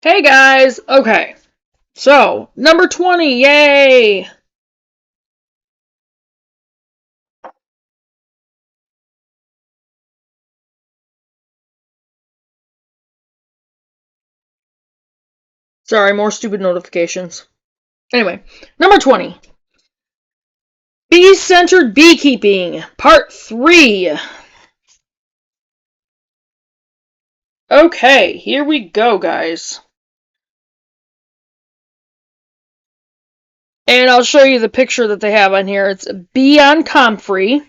Hey guys! Okay, so number 20, yay! Sorry, more stupid notifications. Anyway, number 20. Bee-centered beekeeping, part 3. Okay, here we go, guys. And I'll show you the picture that they have on here. It's bee on comfrey.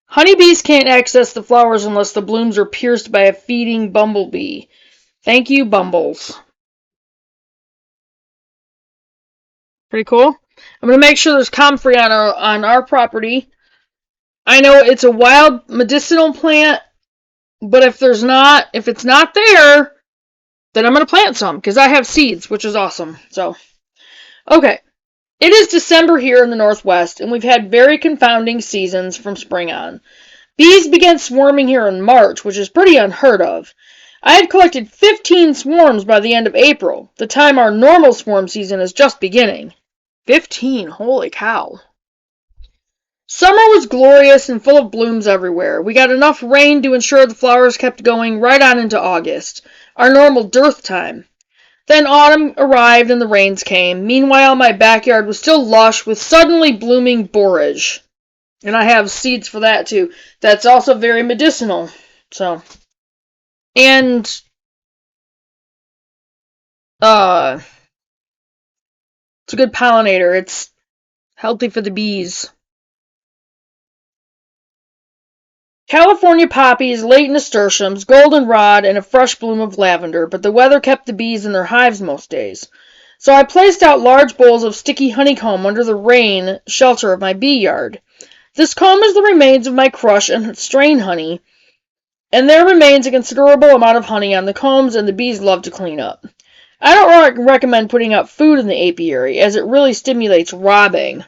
Honeybees can't access the flowers unless the blooms are pierced by a feeding bumblebee. Thank you, bumbles. Pretty cool. I'm going to make sure there's comfrey on our property. I know it's a wild medicinal plant, but if it's not there, then I'm going to plant some because I have seeds, which is awesome. So, okay. It is December here in the Northwest, and we've had very confounding seasons from spring on. Bees began swarming here in March, which is pretty unheard of. I had collected 15 swarms by the end of April, the time our normal swarm season is just beginning. 15, holy cow. Summer was glorious and full of blooms everywhere. We got enough rain to ensure the flowers kept going right on into August, our normal dearth time. Then autumn arrived and the rains came. Meanwhile, my backyard was still lush with suddenly blooming borage. And I have seeds for that too. That's also very medicinal. And it's a good pollinator. It's healthy for the bees. California poppies, late nasturtiums, goldenrod, and a fresh bloom of lavender, but the weather kept the bees in their hives most days. So I placed out large bowls of sticky honeycomb under the rain shelter of my bee yard. This comb is the remains of my crush and strain honey, and there remains a considerable amount of honey on the combs, and the bees love to clean up. I don't recommend putting out food in the apiary, as it really stimulates robbing.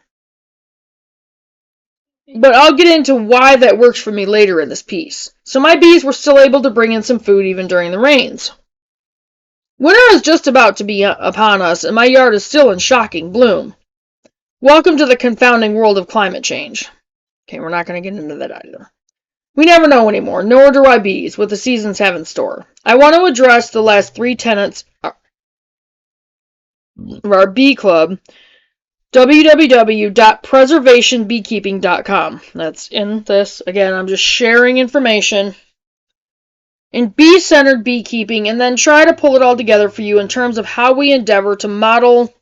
But I'll get into why that works for me later in this piece. So my bees were still able to bring in some food even during the rains. Winter is just about to be upon us, and my yard is still in shocking bloom. Welcome to the confounding world of climate change. Okay, we're not going to get into that either. We never know anymore, nor do I bees, what the seasons have in store. I want to address the last 3 tenets of our bee club, www.preservationbeekeeping.com. That's in this. Again, I'm just sharing information in bee-centered beekeeping and then try to pull it all together for you in terms of how we endeavor to model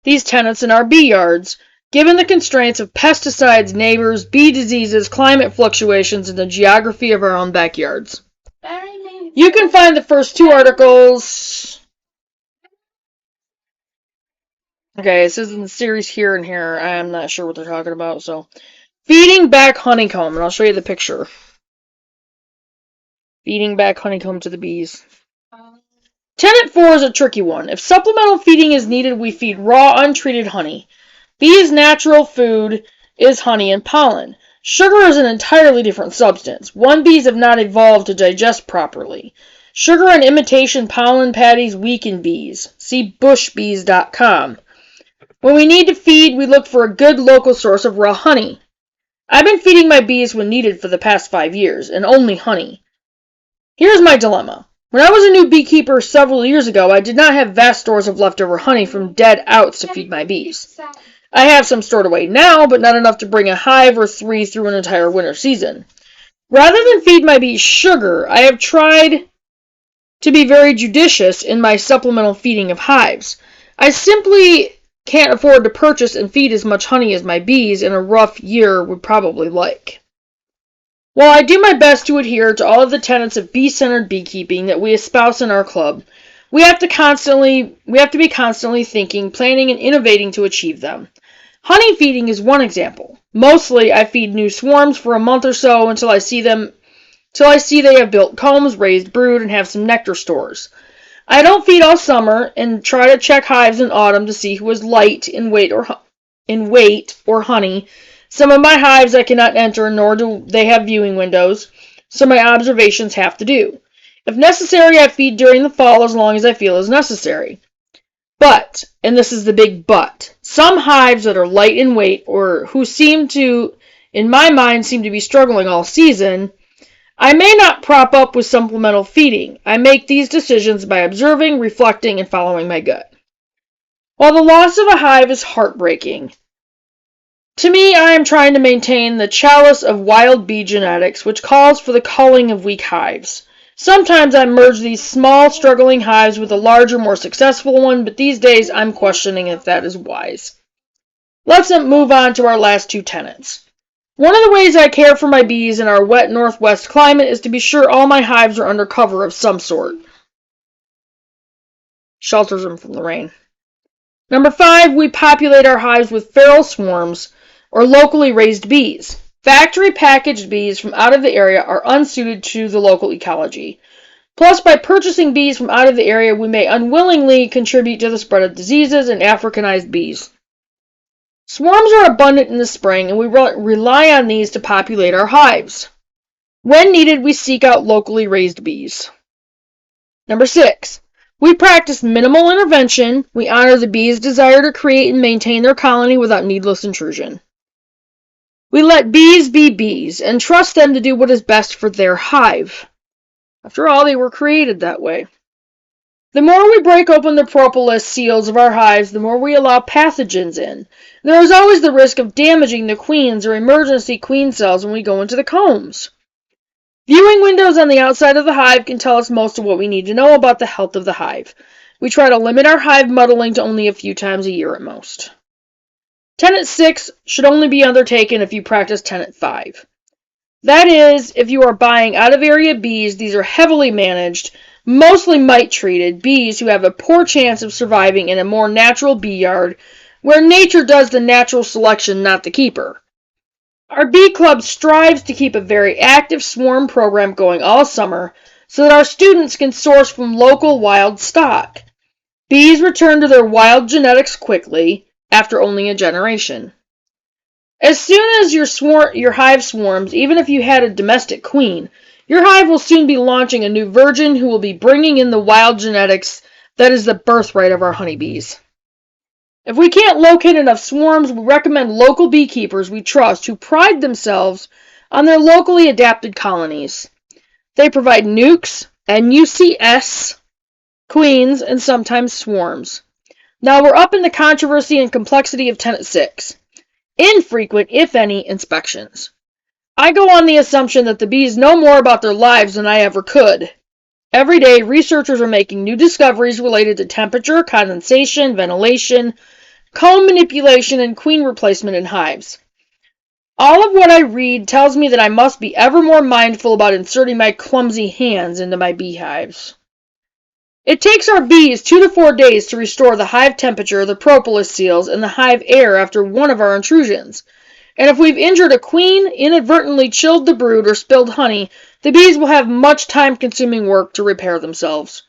these tenets in our bee yards, given the constraints of pesticides, neighbors, bee diseases, climate fluctuations, and the geography of our own backyards. You can find the first 2 articles. Okay, this is in the series here and here. I'm not sure what they're talking about. So, feeding back honeycomb, and I'll show you the picture. Feeding back honeycomb to the bees. Tenet 4 is a tricky one. If supplemental feeding is needed, we feed raw, untreated honey. Bees' natural food is honey and pollen. Sugar is an entirely different substance. One, bees have not evolved to digest properly. Sugar and imitation pollen patties weaken bees. See bushbees.com. When we need to feed, we look for a good local source of raw honey. I've been feeding my bees when needed for the past 5 years, and only honey. Here's my dilemma. When I was a new beekeeper several years ago, I did not have vast stores of leftover honey from dead outs to feed my bees. I have some stored away now, but not enough to bring a hive or 3 through an entire winter season. Rather than feed my bees sugar, I have tried to be very judicious in my supplemental feeding of hives. I simply can't afford to purchase and feed as much honey as my bees in a rough year would probably like. While I do my best to adhere to all of the tenets of bee-centered beekeeping that we espouse in our club, we have to be constantly thinking, planning, and innovating to achieve them. Honey feeding is one example. Mostly, I feed new swarms for a month or so until I see they have built combs, raised brood, and have some nectar stores. I don't feed all summer and try to check hives in autumn to see who is light in weight or honey. Some of my hives I cannot enter, nor do they have viewing windows, so my observations have to do. If necessary, I feed during the fall as long as I feel is necessary. But, and this is the big but, some hives that are light in weight or who seem to, in my mind, seem to be struggling all season, I may not prop up with supplemental feeding. I make these decisions by observing, reflecting, and following my gut. While the loss of a hive is heartbreaking, to me, I am trying to maintain the chalice of wild bee genetics, which calls for the culling of weak hives. Sometimes I merge these small, struggling hives with a larger, more successful one, but these days I'm questioning if that is wise. Let's move on to our last two tenets. One of the ways I care for my bees in our wet northwest climate is to be sure all my hives are under cover of some sort. Shelters them from the rain. Number 5, we populate our hives with feral swarms or locally raised bees. Factory packaged bees from out of the area are unsuited to the local ecology. Plus, by purchasing bees from out of the area, we may unwillingly contribute to the spread of diseases and Africanized bees. Swarms are abundant in the spring, and we rely on these to populate our hives. When needed, we seek out locally raised bees. Number 6, we practice minimal intervention. We honor the bees' desire to create and maintain their colony without needless intrusion. We let bees be bees and trust them to do what is best for their hive. After all, they were created that way. The more we break open the propolis seals of our hives, the more we allow pathogens in. There is always the risk of damaging the queens or emergency queen cells when we go into the combs. Viewing windows on the outside of the hive can tell us most of what we need to know about the health of the hive. We try to limit our hive muddling to only a few times a year at most. Tenet 6 should only be undertaken if you practice Tenet 5. That is, if you are buying out-of-area bees, these are heavily managed, mostly mite-treated bees who have a poor chance of surviving in a more natural bee yard, where nature does the natural selection, not the keeper. Our bee club strives to keep a very active swarm program going all summer, so that our students can source from local wild stock. Bees return to their wild genetics quickly, after only a generation. As soon as your hive swarms, even if you had a domestic queen, your hive will soon be launching a new virgin who will be bringing in the wild genetics that is the birthright of our honeybees. If we can't locate enough swarms, we recommend local beekeepers we trust who pride themselves on their locally adapted colonies. They provide nukes, NUCS, queens, and sometimes swarms. Now we're up in the controversy and complexity of Tenet 6. Infrequent, if any, inspections. I go on the assumption that the bees know more about their lives than I ever could. Every day, researchers are making new discoveries related to temperature, condensation, ventilation, comb manipulation, and queen replacement in hives. All of what I read tells me that I must be ever more mindful about inserting my clumsy hands into my beehives. It takes our bees 2 to 4 days to restore the hive temperature, the propolis seals, and the hive air after one of our intrusions. And if we've injured a queen, inadvertently chilled the brood, or spilled honey, the bees will have much time-consuming work to repair themselves.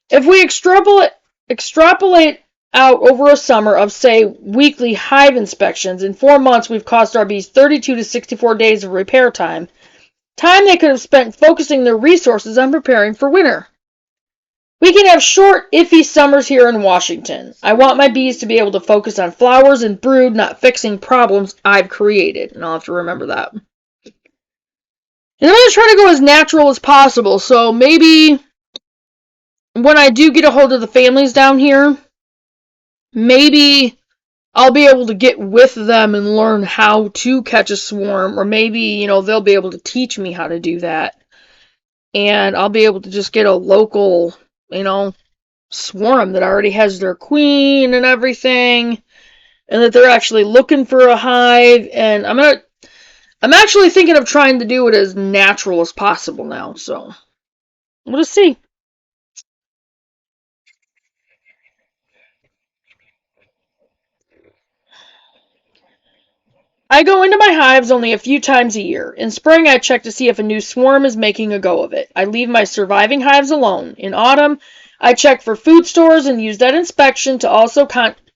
If we extrapolate out over a summer of, say, weekly hive inspections, in 4 months we've cost our bees 32 to 64 days of repair time they could have spent focusing their resources on preparing for winter. We can have short, iffy summers here in Washington. I want my bees to be able to focus on flowers and brood, not fixing problems I've created. And I'll have to remember that. And I'm going to try to go as natural as possible. So maybe when I do get a hold of the families down here, maybe I'll be able to get with them and learn how to catch a swarm. Or maybe, they'll be able to teach me how to do that. And I'll be able to just get a local swarm that already has their queen and everything, and that they're actually looking for a hive. And I'm actually thinking of trying to do it as natural as possible now, so we'll just see. I go into my hives only a few times a year. In spring, I check to see if a new swarm is making a go of it. I leave my surviving hives alone. In autumn, I check for food stores and use that inspection to also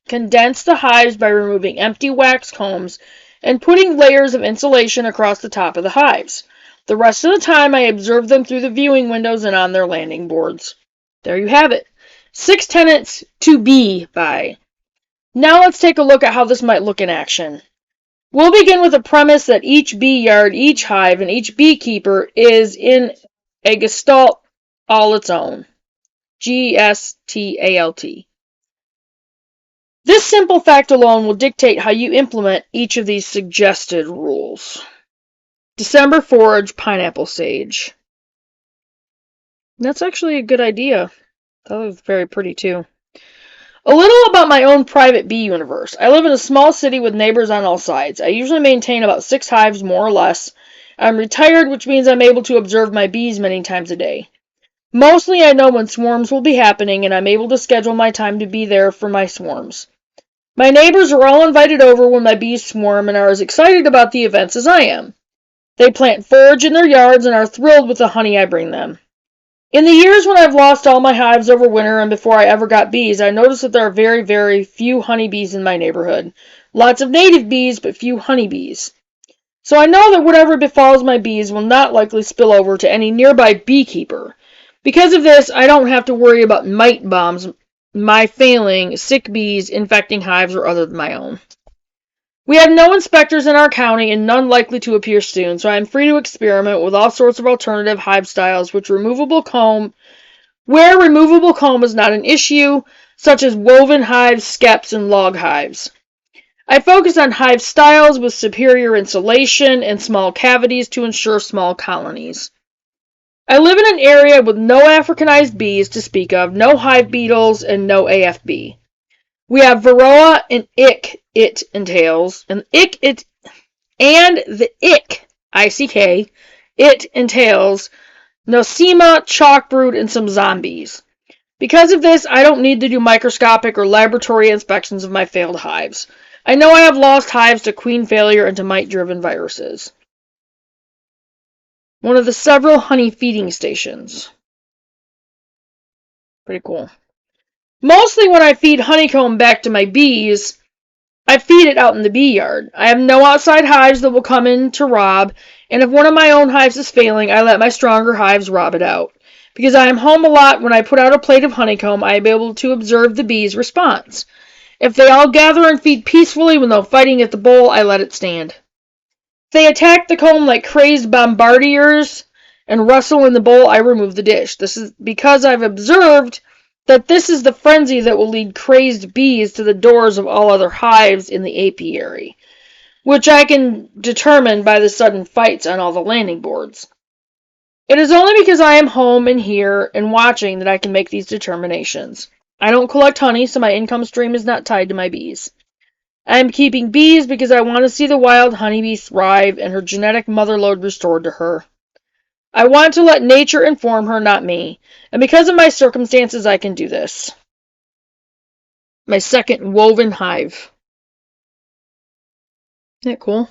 condense the hives by removing empty wax combs and putting layers of insulation across the top of the hives. The rest of the time, I observe them through the viewing windows and on their landing boards. There you have it. 6 tenets to bee by. Now let's take a look at how this might look in action. We'll begin with the premise that each bee yard, each hive, and each beekeeper is in a gestalt all its own. G-S-T-A-L-T. This simple fact alone will dictate how you implement each of these suggested rules. December forage, pineapple sage. That's actually a good idea. That was very pretty too. A little about my own private bee universe. I live in a small city with neighbors on all sides. I usually maintain about 6 hives, more or less. I'm retired, which means I'm able to observe my bees many times a day. Mostly I know when swarms will be happening, and I'm able to schedule my time to be there for my swarms. My neighbors are all invited over when my bees swarm and are as excited about the events as I am. They plant forage in their yards and are thrilled with the honey I bring them. In the years when I've lost all my hives over winter and before I ever got bees, I noticed that there are very, very few honeybees in my neighborhood. Lots of native bees, but few honeybees. So I know that whatever befalls my bees will not likely spill over to any nearby beekeeper. Because of this, I don't have to worry about mite bombs, my failing, sick bees infecting hives or other than my own. We have no inspectors in our county and none likely to appear soon, so I am free to experiment with all sorts of alternative hive styles where removable comb is not an issue, such as woven hives, skeps, and log hives. I focus on hive styles with superior insulation and small cavities to ensure small colonies. I live in an area with no Africanized bees to speak of, no hive beetles, and no AFB. We have Varroa and ick it entails, and the ick, I-C-K, it entails Nosema, chalkbrood, and some zombies. Because of this, I don't need to do microscopic or laboratory inspections of my failed hives. I know I have lost hives to queen failure and to mite-driven viruses. One of the several honey feeding stations. Pretty cool. Mostly when I feed honeycomb back to my bees, I feed it out in the bee yard. I have no outside hives that will come in to rob, and if one of my own hives is failing, I let my stronger hives rob it out. Because I am home a lot, when I put out a plate of honeycomb, I am able to observe the bees' response. If they all gather and feed peacefully with no fighting at the bowl, I let it stand. If they attack the comb like crazed bombardiers and rustle in the bowl, I remove the dish. This is because I've observed that this is the frenzy that will lead crazed bees to the doors of all other hives in the apiary, which I can determine by the sudden fights on all the landing boards. It is only because I am home and here and watching that I can make these determinations. I don't collect honey, so my income stream is not tied to my bees. I am keeping bees because I want to see the wild honeybee thrive and her genetic motherlode restored to her. I want to let nature inform her, not me. And because of my circumstances, I can do this. My second woven hive. Isn't that cool?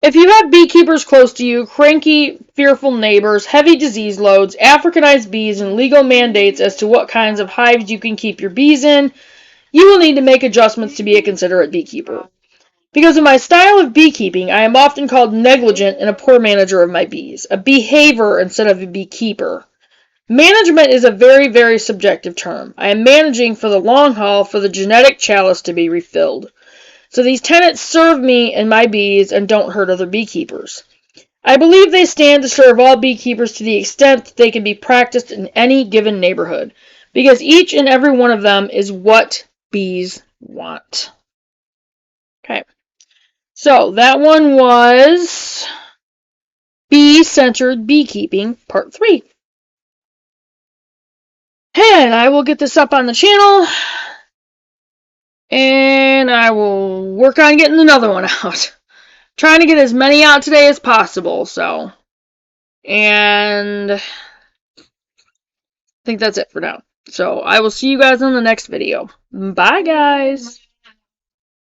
If you have beekeepers close to you, cranky, fearful neighbors, heavy disease loads, Africanized bees, and legal mandates as to what kinds of hives you can keep your bees in, you will need to make adjustments to be a considerate beekeeper. Because of my style of beekeeping, I am often called negligent and a poor manager of my bees, a behavior instead of a beekeeper. Management is a very, very subjective term. I am managing for the long haul for the genetic chalice to be refilled. So these tenets serve me and my bees and don't hurt other beekeepers. I believe they stand to serve all beekeepers to the extent that they can be practiced in any given neighborhood, because each and every one of them is what bees want. Okay. So that one was Bee-Centered Beekeeping, Part 3. And I will get this up on the channel, and I will work on getting another one out. Trying to get as many out today as possible, so. And I think that's it for now. So I will see you guys in the next video. Bye, guys.